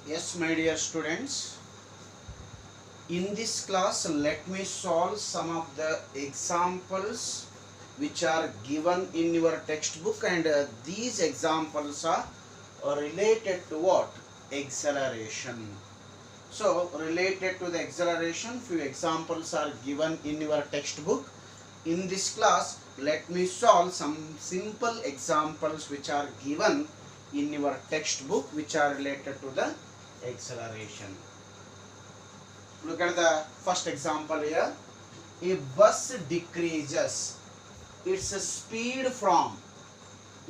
Yes, my dear students, in this class let me solve some of the examples which are given in your textbook, and these examples are related to what? Acceleration. So related to the acceleration, few examples are given in your textbook. In this class let me solve some simple examples which are given in your textbook which are related to the acceleration. Look at the first example here. A bus decreases its speed from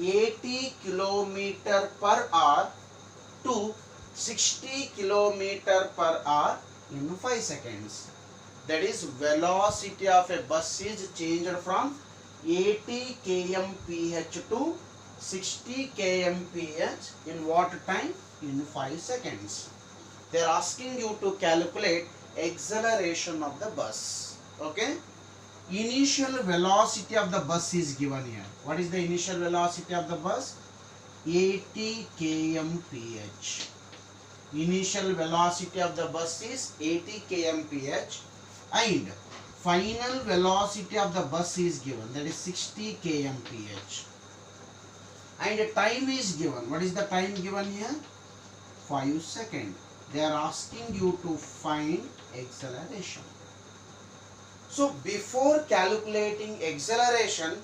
80 km per hour to 60 km per hour in 5 seconds. That is, velocity of a bus is changed from 80 kmph to 60 kmph in what time? In 5 seconds. They are asking you to calculate acceleration of the bus. Okay. Initial velocity of the bus is given here. What is the initial velocity of the bus? 80 kmph. Initial velocity of the bus is 80 kmph, and final velocity of the bus is given, that is 60 kmph, and time is given. What is the time given here? 5 seconds. They are asking you to find acceleration. So before calculating acceleration,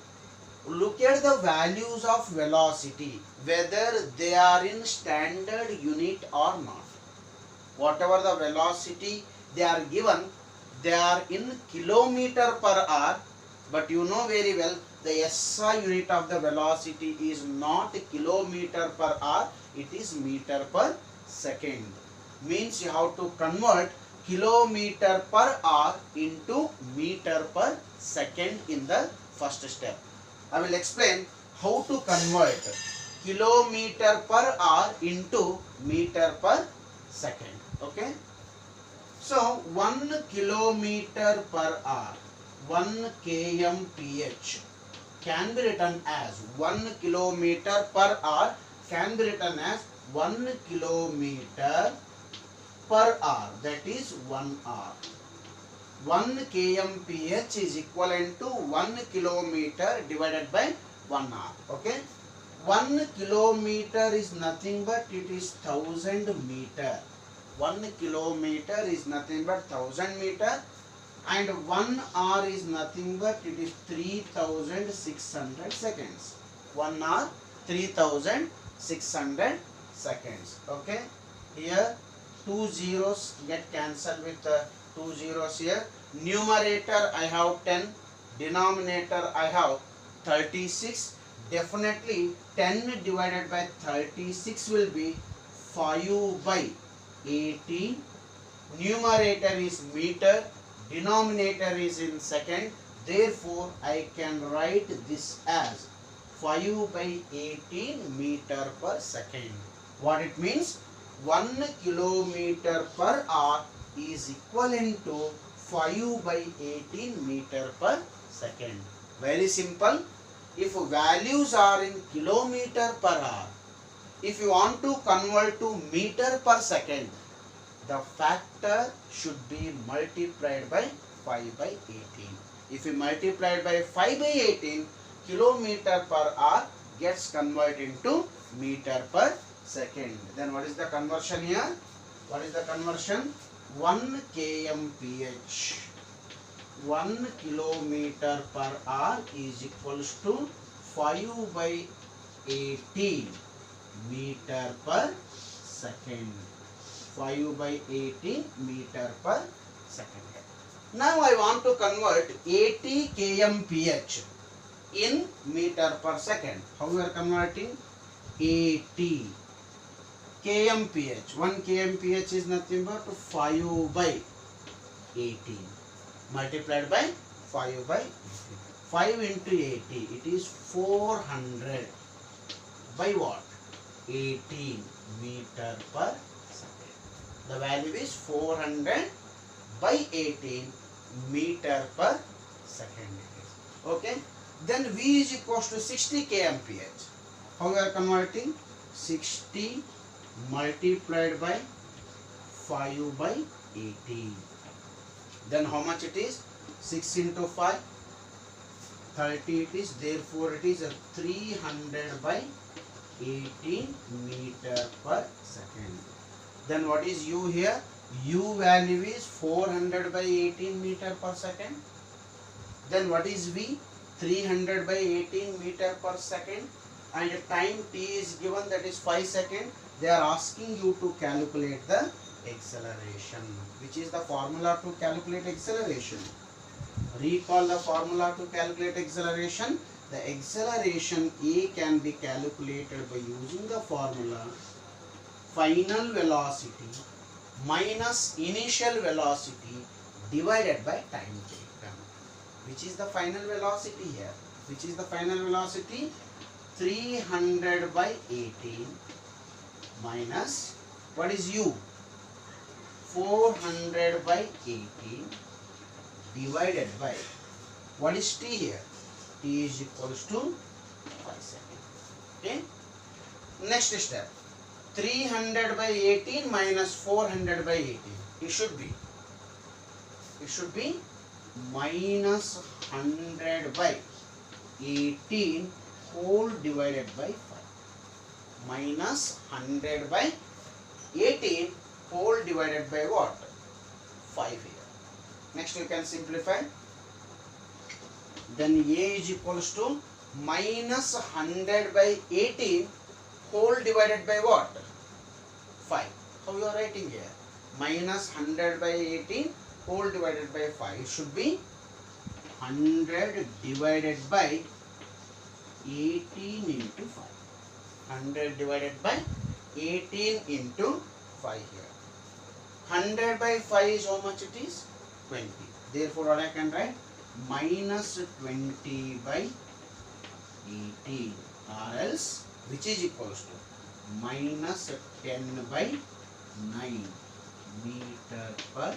look at the values of velocity, whether they are in standard unit or not. Whatever the velocity they are given, they are in kilometer per hour, but you know very well the SI unit of the velocity is not kilometer per hour, it is meter per second. Means you have to convert kilometer per hour into meter per second in the first step. I will explain how to convert kilometer per hour into meter per second. Okay. So 1 kilometer per hour, 1 kmph can be written as 1 kilometer per hour can be written as 1 kilometer per hour, that is 1 hour. 1 kmph is equivalent to 1 kilometer divided by 1 hour. Okay. 1 kilometer is nothing but it is 1000 meter. 1 kilometer is nothing but 1000 meter, and 1 hour is nothing but it is 3600 seconds. 1 hour 3600 seconds. Okay. Here 2 zeros get cancelled with 2 zeros here. Numerator I have 10, denominator I have 36. Definitely 10 divided by 36 will be 5 by 18. Numerator is meter, denominator is in second. Therefore I can write this as 5 by 18 meter per second. What it means? 1 kilometer per hour is equivalent to 5 by 18 meter per second. Very simple. If values are in kilometer per hour, if you want to convert to meter per second, the factor should be multiplied by 5 by 18. If you multiply by 5 by 18, kilometer per hour gets converted into meter per second. Then what is the conversion here? What is the conversion? 1 kmph. 1 kilometer per hour is equals to 5 by 18 meter per second. 5 by 18 meter per second. Now I want to convert 80 kmph in meter per second. How we are converting? 80 kmph. 1 kmph is nothing but 5 by 18 multiplied by 5 by 18. 5 into 80, it is 400 by what? 18 meter per second. The value is 400 by 18 meter per second. Okay. Then V is equals to 60 kmph. How we are converting? 60 multiplied by 5 by 80. Then how much it is? 6 into 5, 30 it is. Therefore it is a 300 by 18 meter per second. Then what is u here? U value is 400 by 18 meter per second. Then what is v? 300 by 18 meter per second. And time t is given, that is 5 seconds. They are asking you to calculate the acceleration. Which is the formula to calculate acceleration? Recall the formula to calculate acceleration. The acceleration A can be calculated by using the formula final velocity minus initial velocity divided by time taken. Which is the final velocity here? Which is the final velocity? 300 by 18 minus, what is u? 400 by 18 divided by, what is t here? T is equals to 5 seconds. Okay. Next step. 300 by 18 minus 400 by 18. It should be minus 100 by 18 whole divided by 5. Minus 100 by 18 whole divided by what? 5 here. Next you can simplify. Then A is equals to minus 100 by 18 whole divided by what? 5. How you are writing here? Minus 100 by 18 whole divided by 5. It should be 100 divided by 18 into 5. 100 divided by 18 into 5 here. 100 by 5 is how much it is? 20. Therefore what I can write? Minus 20 by 18, or else which is equals to minus 10 by 9 meter per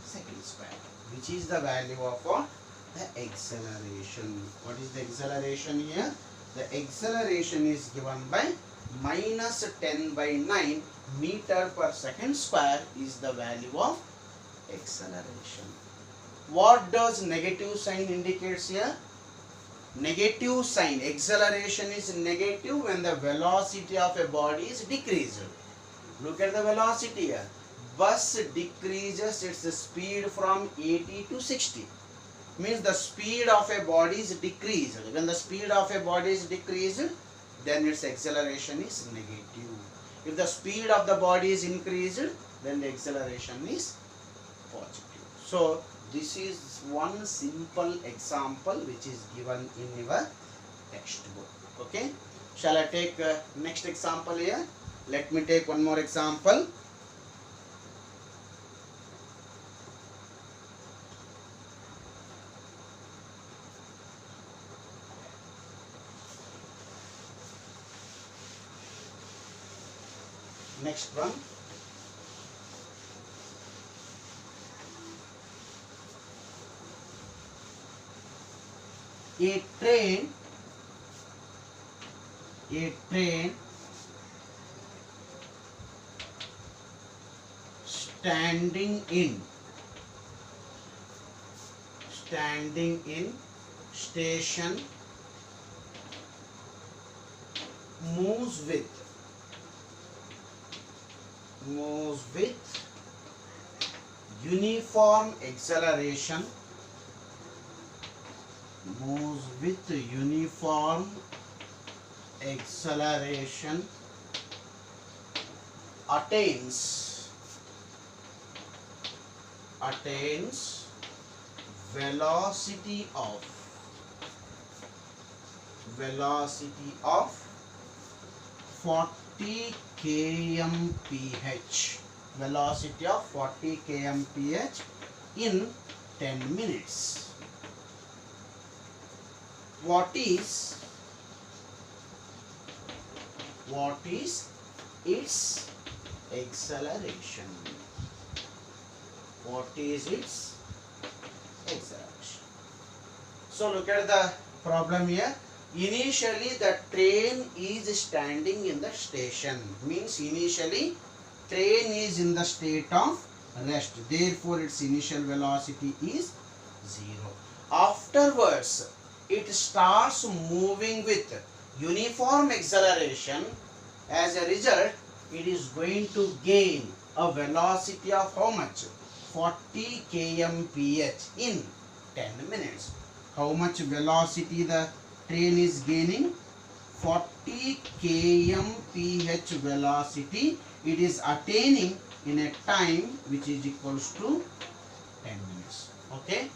second square. Which is the value of what? The acceleration. What is the acceleration here? The acceleration is given by minus 10 by 9 meter per second square is the value of acceleration. What does negative sign indicates here? Negative sign, acceleration is negative when the velocity of a body is decreased. Look at the velocity here. Bus decreases its speed from 80 to 60. Means the speed of a body is decreased. When the speed of a body is decreased, then its acceleration is negative. If the speed of the body is increased, then the acceleration is positive. So this is one simple example which is given in your textbook. Okay. Shall I take next example here? Let me take one more example. Next one. A train standing in station moves with uniform acceleration attains velocity of 40 kmph. Velocity of 40 kmph in 10 minutes. What is its acceleration? What is its acceleration? So look at the problem here. Initially the train is standing in the station. Means initially train is in the state of rest. Therefore its initial velocity is 0. Afterwards it starts moving with uniform acceleration. As a result, it is going to gain a velocity of how much? 40 kmph in 10 minutes. How much velocity the train is gaining? 40 kmph velocity it is attaining in a time which is equals to 10 minutes. Okay.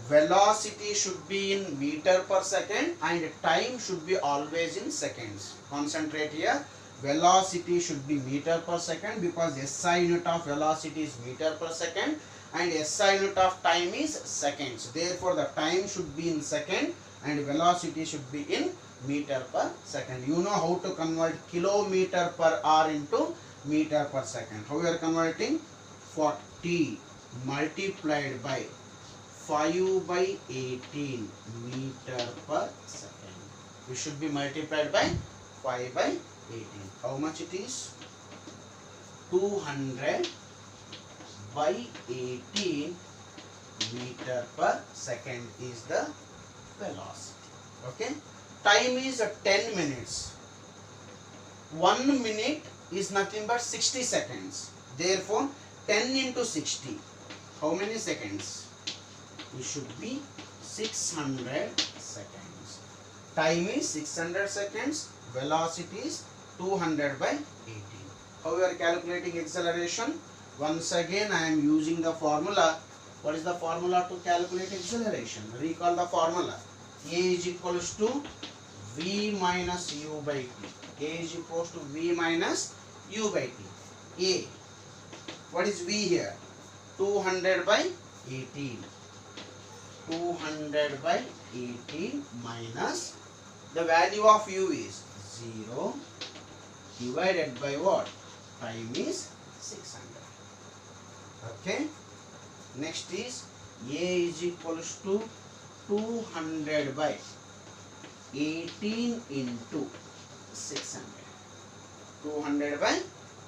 Velocity should be in meter per second and time should be always in seconds. Concentrate here. Velocity should be meter per second because SI unit of velocity is meter per second and SI unit of time is seconds. Therefore the time should be in second and velocity should be in meter per second. You know how to convert kilometer per hour into meter per second. How we are converting? 40 multiplied by 5 by 18 meter per second. It should be multiplied by 5 by 18. How much it is? 200 by 18 meter per second is the velocity. Okay. Time is 10 minutes. 1 minute is nothing but 60 seconds. Therefore 10 into 60. How many seconds? It should be 600 seconds. Time is 600 seconds. Velocity is 200 by 18. How we are calculating acceleration? Once again I am using the formula. What is the formula to calculate acceleration? Recall the formula. A is equals to V minus U by T. A is equals to V minus U by T. A. What is V here? 200 by 18. 200 by 18 minus the value of U is 0 divided by what? Time is 600. Okay. Next is A is equals to 200 by 18 into 600. 200 by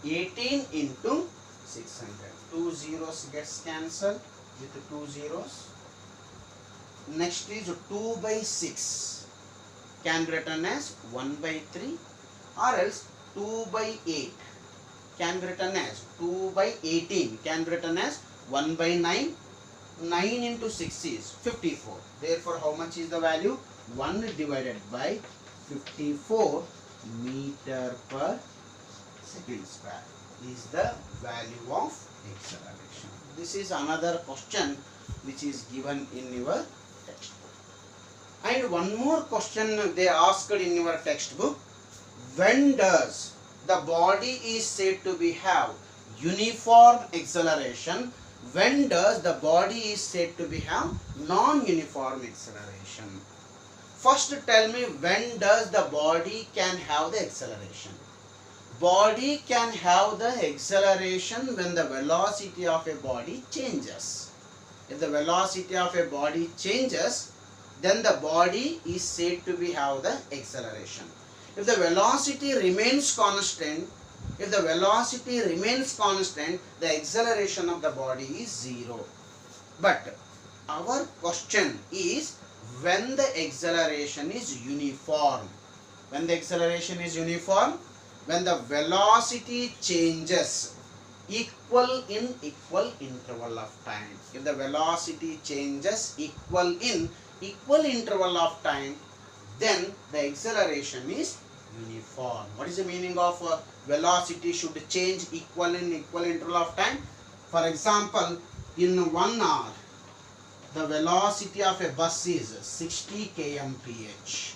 18 into 600. 2 zeros gets cancelled with 2 zeros. Next is 2 by 6 can be written as 1 by 3 or else 2 by 8 can be written as 2 by 18 can be written as 1 by 9. 9 into 6 is 54. Therefore, how much is the value? 1 divided by 54 meter per second square is the value of acceleration. This is another question which is given in your textbook. And one more question they asked in your textbook. When does the body is said to be have uniform acceleration? When does the body is said to be have non-uniform acceleration? First tell me, when does the body can have the acceleration? Body can have the acceleration when the velocity of a body changes. If the velocity of a body changes, then the body is said to be have the acceleration. If the velocity remains constant, the acceleration of the body is 0. But our question is when the acceleration is uniform. When the acceleration is uniform, when the velocity changes equal in equal interval of time. If the velocity changes equal in equal interval of time, then the acceleration is uniform. What is the meaning of velocity should change equal in equal interval of time? For example, in 1 hour, the velocity of a bus is 60 kmph,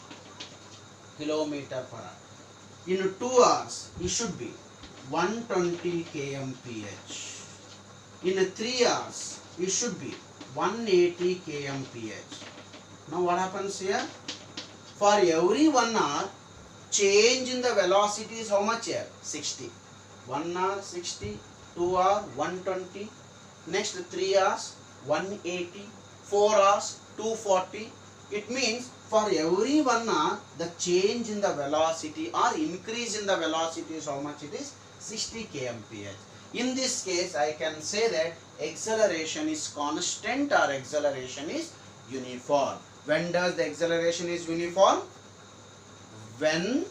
kilometer per hour. In 2 hours, it should be 120 kmph. In 3 hours, it should be 180 kmph. Now what happens here? For every 1 hour, change in the velocity is how much here? 60. 1 hour 60, 2 hour 120, next 3 hours 180, 4 hours 240, It means for every 1 hour, the change in the velocity or increase in the velocity is how much it is? 60 kmph. In this case, I can say that acceleration is constant or acceleration is uniform. When does the acceleration is uniform? When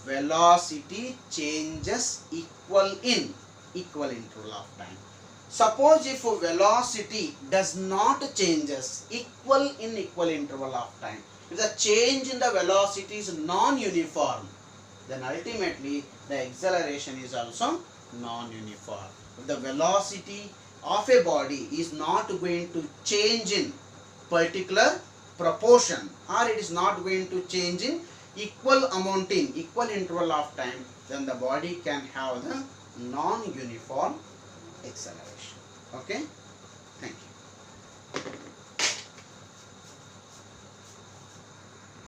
velocity changes equal interval of time. Suppose if velocity does not changes equal interval of time, if the change in the velocity is non-uniform, then ultimately the acceleration is also non-uniform. If the velocity of a body is not going to change in particular proportion, or it is not going to change in equal amount in equal interval of time, then the body can have the non-uniform acceleration. Okay.